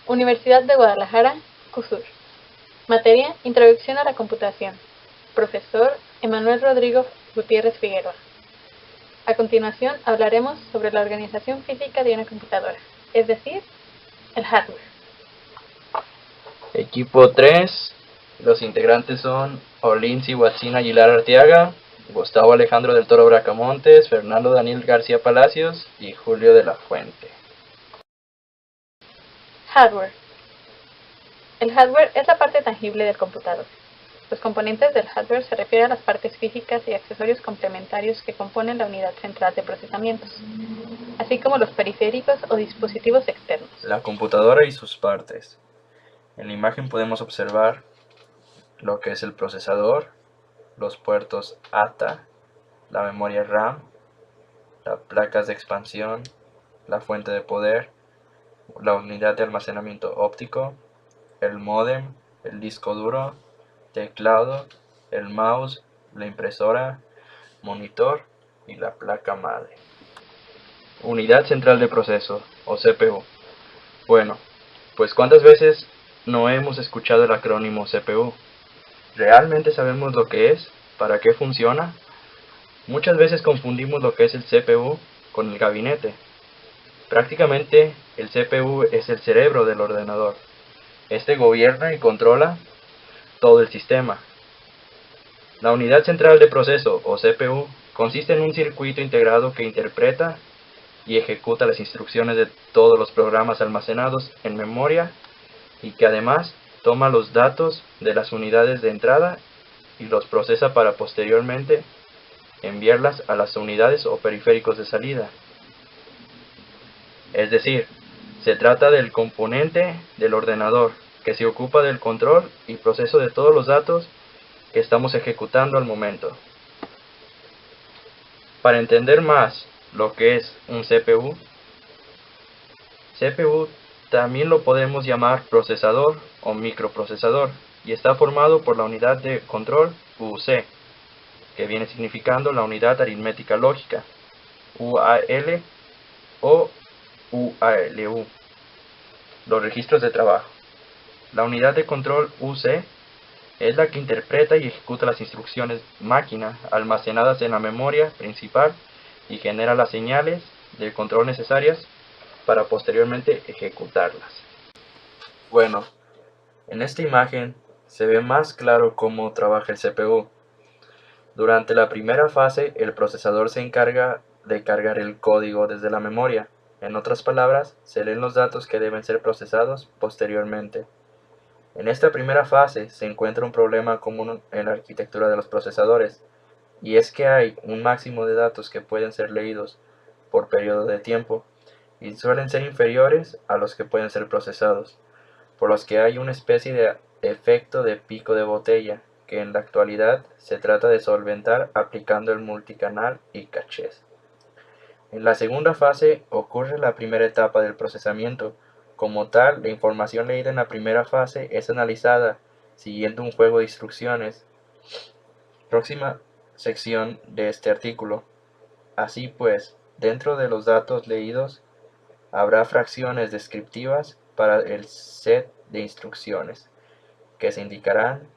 Universidad de Guadalajara, CUSUR. Materia: Introducción a la computación. Profesor: Emanuel Rodrigo Gutiérrez Figueroa. A continuación hablaremos sobre la organización física de una computadora, es decir, el hardware. Equipo 3, los integrantes son Olinzi Huatzin Aguilar Arteaga, Gustavo Alejandro del Toro Bracamontes, Fernando Daniel García Palacios y Julio de la Fuente. Hardware. El hardware es la parte tangible del computador. Los componentes del hardware se refieren a las partes físicas y accesorios complementarios que componen la unidad central de procesamientos, así como los periféricos o dispositivos externos. La computadora y sus partes. En la imagen podemos observar lo que es el procesador, los puertos ATA, la memoria RAM, las placas de expansión, la fuente de poder, la unidad de almacenamiento óptico, el módem, el disco duro, teclado, el mouse, la impresora, monitor y la placa madre. Unidad central de proceso, o CPU. Bueno, pues ¿cuántas veces no hemos escuchado el acrónimo CPU? ¿Realmente sabemos lo que es? ¿Para qué funciona? Muchas veces confundimos lo que es el CPU con el gabinete. Prácticamente el CPU es el cerebro del ordenador. Este gobierna y controla todo el sistema. La unidad central de proceso, o CPU, consiste en un circuito integrado que interpreta y ejecuta las instrucciones de todos los programas almacenados en memoria y que además toma los datos de las unidades de entrada y los procesa para posteriormente enviarlas a las unidades o periféricos de salida. Es decir, se trata del componente del ordenador que se ocupa del control y proceso de todos los datos que estamos ejecutando al momento. Para entender más lo que es un CPU también lo podemos llamar procesador o microprocesador y está formado por la unidad de control UC, que viene significando la unidad aritmética lógica, UAL o UALU. Los registros de trabajo. La unidad de control UC es la que interpreta y ejecuta las instrucciones máquina almacenadas en la memoria principal y genera las señales de control necesarias para posteriormente ejecutarlas. Bueno, en esta imagen se ve más claro cómo trabaja el CPU. Durante la primera fase, el procesador se encarga de cargar el código desde la memoria. En otras palabras, se leen los datos que deben ser procesados posteriormente. En esta primera fase se encuentra un problema común en la arquitectura de los procesadores, y es que hay un máximo de datos que pueden ser leídos por periodo de tiempo, y suelen ser inferiores a los que pueden ser procesados, por los que hay una especie de efecto de pico de botella, que en la actualidad se trata de solventar aplicando el multicanal y cachés. En la segunda fase ocurre la primera etapa del procesamiento. Como tal, la información leída en la primera fase es analizada siguiendo un juego de instrucciones. Próxima sección de este artículo. Así pues, dentro de los datos leídos habrá fracciones descriptivas para el set de instrucciones que se indicarán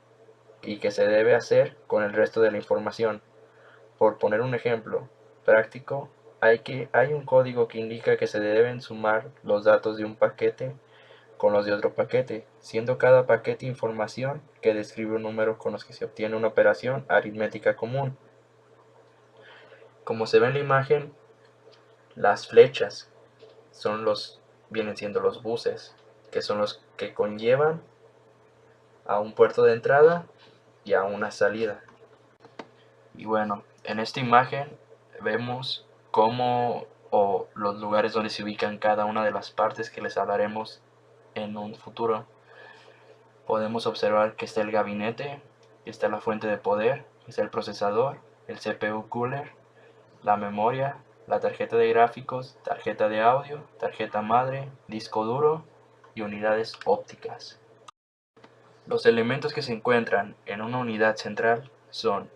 y que se debe hacer con el resto de la información. Por poner un ejemplo práctico, hay un código que indica que se deben sumar los datos de un paquete con los de otro paquete, siendo cada paquete información que describe un número con los que se obtiene una operación aritmética común. Como se ve en la imagen, las flechas vienen siendo los buses, que son los que conllevan a un puerto de entrada y a una salida. Y bueno, en esta imagen vemos cómo o los lugares donde se ubican cada una de las partes que les hablaremos en un futuro. Podemos observar que está el gabinete, está la fuente de poder, está el procesador, el CPU cooler, la memoria, la tarjeta de gráficos, tarjeta de audio, tarjeta madre, disco duro y unidades ópticas. Los elementos que se encuentran en una unidad central son: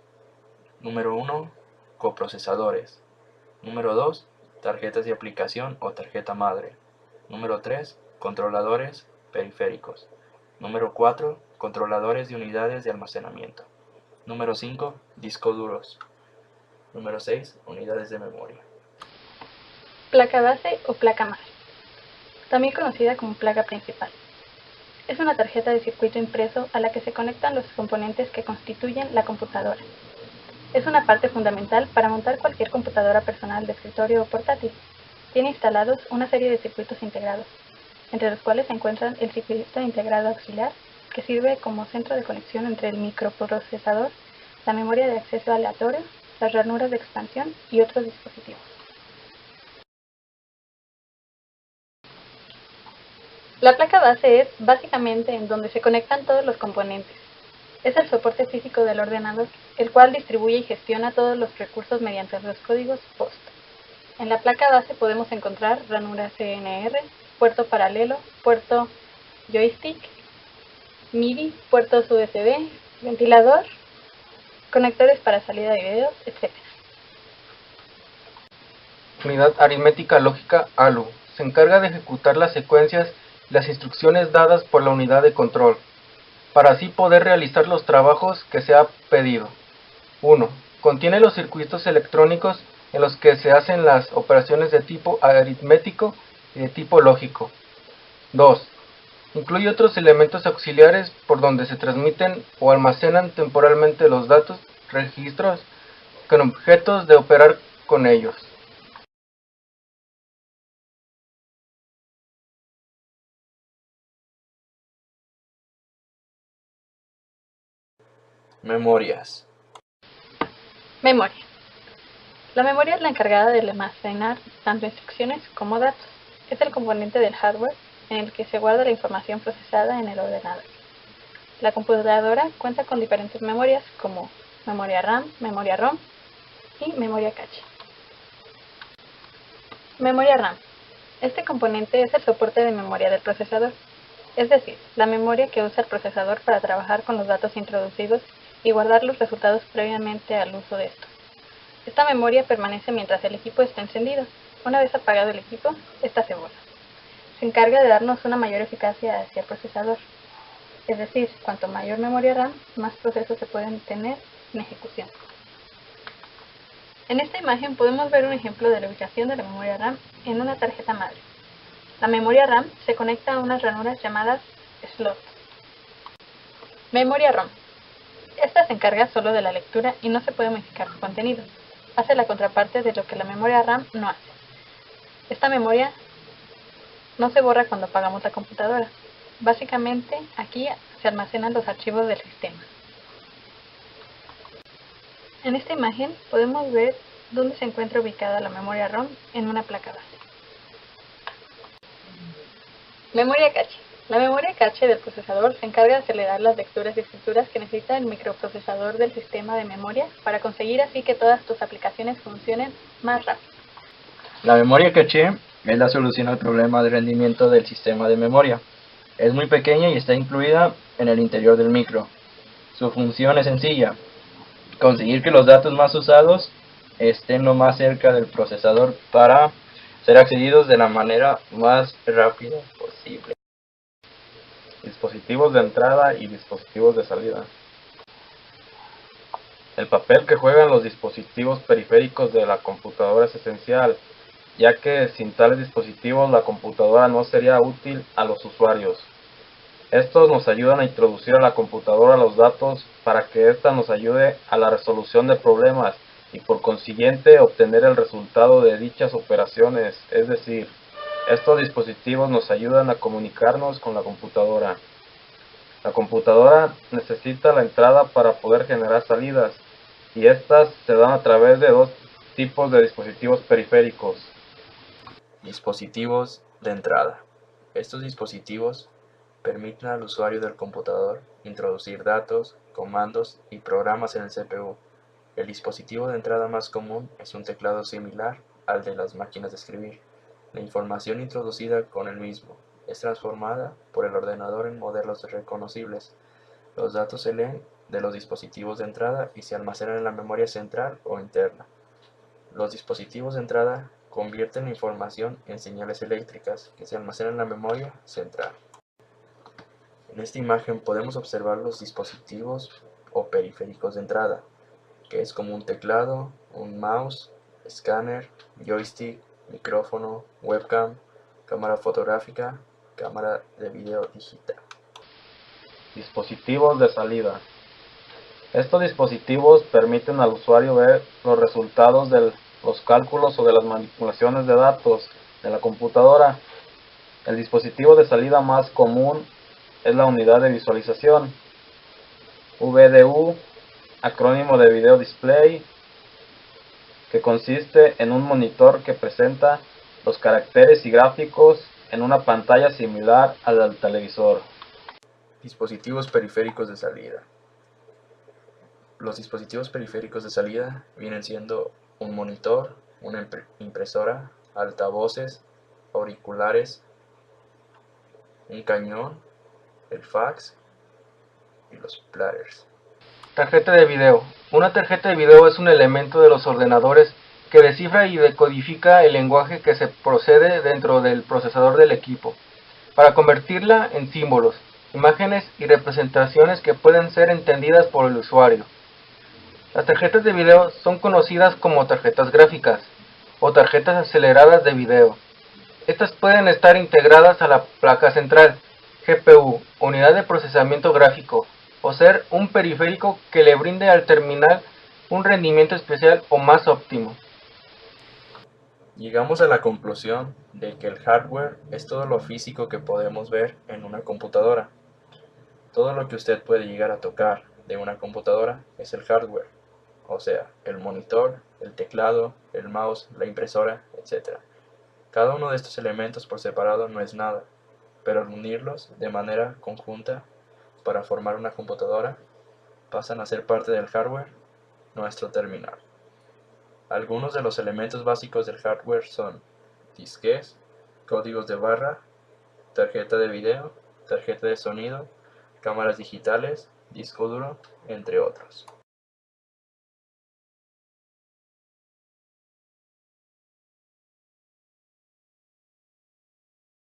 número 1, coprocesadores. Número 2, tarjetas de aplicación o tarjeta madre. Número 3, controladores. periféricos. Número 4, controladores de unidades de almacenamiento. Número 5, discos duros. Número 6, unidades de memoria. Placa base o placa madre, también conocida como placa principal. Es una tarjeta de circuito impreso a la que se conectan los componentes que constituyen la computadora. Es una parte fundamental para montar cualquier computadora personal de escritorio o portátil. Tiene instalados una serie de circuitos integrados, entre los cuales se encuentran el circuito integrado auxiliar, que sirve como centro de conexión entre el microprocesador, la memoria de acceso aleatorio, las ranuras de expansión y otros dispositivos. La placa base es básicamente en donde se conectan todos los componentes. Es el soporte físico del ordenador, el cual distribuye y gestiona todos los recursos mediante los códigos POST. En la placa base podemos encontrar ranura CNR, puerto paralelo, puerto joystick, MIDI, puertos USB, ventilador, conectores para salida de videos, etc. Unidad aritmética lógica ALU. Se encarga de ejecutar las secuencias y las instrucciones dadas por la unidad de control, para así poder realizar los trabajos que se ha pedido. 1. Contiene los circuitos electrónicos en los que se hacen las operaciones de tipo aritmético y de tipo lógico. 2. Incluye otros elementos auxiliares por donde se transmiten o almacenan temporalmente los datos, registros, con objetos de operar con ellos. Memorias. Memoria. La memoria es la encargada de almacenar tanto instrucciones como datos. Es el componente del hardware en el que se guarda la información procesada en el ordenador. La computadora cuenta con diferentes memorias como memoria RAM, memoria ROM y memoria cache. Memoria RAM. Este componente es el soporte de memoria del procesador, es decir, la memoria que usa el procesador para trabajar con los datos introducidos y guardar los resultados previamente al uso de estos. Esta memoria permanece mientras el equipo está encendido. Una vez apagado el equipo, esta se borra. Se encarga de darnos una mayor eficacia hacia el procesador. Es decir, cuanto mayor memoria RAM, más procesos se pueden tener en ejecución. En esta imagen podemos ver un ejemplo de la ubicación de la memoria RAM en una tarjeta madre. La memoria RAM se conecta a unas ranuras llamadas slots. Memoria ROM. Esta se encarga solo de la lectura y no se puede modificar su contenido. Hace la contraparte de lo que la memoria RAM no hace. Esta memoria no se borra cuando apagamos la computadora. Básicamente, aquí se almacenan los archivos del sistema. En esta imagen podemos ver dónde se encuentra ubicada la memoria ROM en una placa base. Memoria cache. La memoria cache del procesador se encarga de acelerar las lecturas y escrituras que necesita el microprocesador del sistema de memoria para conseguir así que todas tus aplicaciones funcionen más rápido. La memoria caché es la solución al problema de rendimiento del sistema de memoria. Es muy pequeña y está incluida en el interior del micro. Su función es sencilla: conseguir que los datos más usados estén lo más cerca del procesador para ser accedidos de la manera más rápida posible. Dispositivos de entrada y dispositivos de salida. El papel que juegan los dispositivos periféricos de la computadora es esencial, ya que sin tales dispositivos la computadora no sería útil a los usuarios. Estos nos ayudan a introducir a la computadora los datos para que ésta nos ayude a la resolución de problemas y por consiguiente obtener el resultado de dichas operaciones, es decir, estos dispositivos nos ayudan a comunicarnos con la computadora. La computadora necesita la entrada para poder generar salidas, y estas se dan a través de dos tipos de dispositivos periféricos. Dispositivos de entrada. Estos dispositivos permiten al usuario del computador introducir datos, comandos y programas en el CPU. El dispositivo de entrada más común es un teclado similar al de las máquinas de escribir. La información introducida con el mismo es transformada por el ordenador en modelos reconocibles. Los datos se leen de los dispositivos de entrada y se almacenan en la memoria central o interna. Los dispositivos de entrada convierten la información en señales eléctricas que se almacenan en la memoria central. En esta imagen podemos observar los dispositivos o periféricos de entrada, que es como un teclado, un mouse, escáner, joystick, micrófono, webcam, cámara fotográfica, cámara de video digital. Dispositivos de salida. Estos dispositivos permiten al usuario ver los resultados de los cálculos o de las manipulaciones de datos de la computadora. El dispositivo de salida más común es la unidad de visualización, VDU, acrónimo de Video Display, que consiste en un monitor que presenta los caracteres y gráficos en una pantalla similar a la del televisor. Dispositivos periféricos de salida. Los dispositivos periféricos de salida vienen siendo un monitor, una impresora, altavoces, auriculares, un cañón, el fax y los platters. Tarjeta de video. Una tarjeta de video es un elemento de los ordenadores que descifra y decodifica el lenguaje que se procede dentro del procesador del equipo, para convertirla en símbolos, imágenes y representaciones que pueden ser entendidas por el usuario. Las tarjetas de video son conocidas como tarjetas gráficas o tarjetas aceleradas de video. Estas pueden estar integradas a la placa central, GPU, unidad de procesamiento gráfico, o ser un periférico que le brinde al terminal un rendimiento especial o más óptimo. Llegamos a la conclusión de que el hardware es todo lo físico que podemos ver en una computadora. Todo lo que usted puede llegar a tocar de una computadora es el hardware, o sea, el monitor, el teclado, el mouse, la impresora, etc. Cada uno de estos elementos por separado no es nada, pero al unirlos de manera conjunta para formar una computadora, pasan a ser parte del hardware, nuestro terminal. Algunos de los elementos básicos del hardware son disquetes, códigos de barra, tarjeta de video, tarjeta de sonido, cámaras digitales, disco duro, entre otros.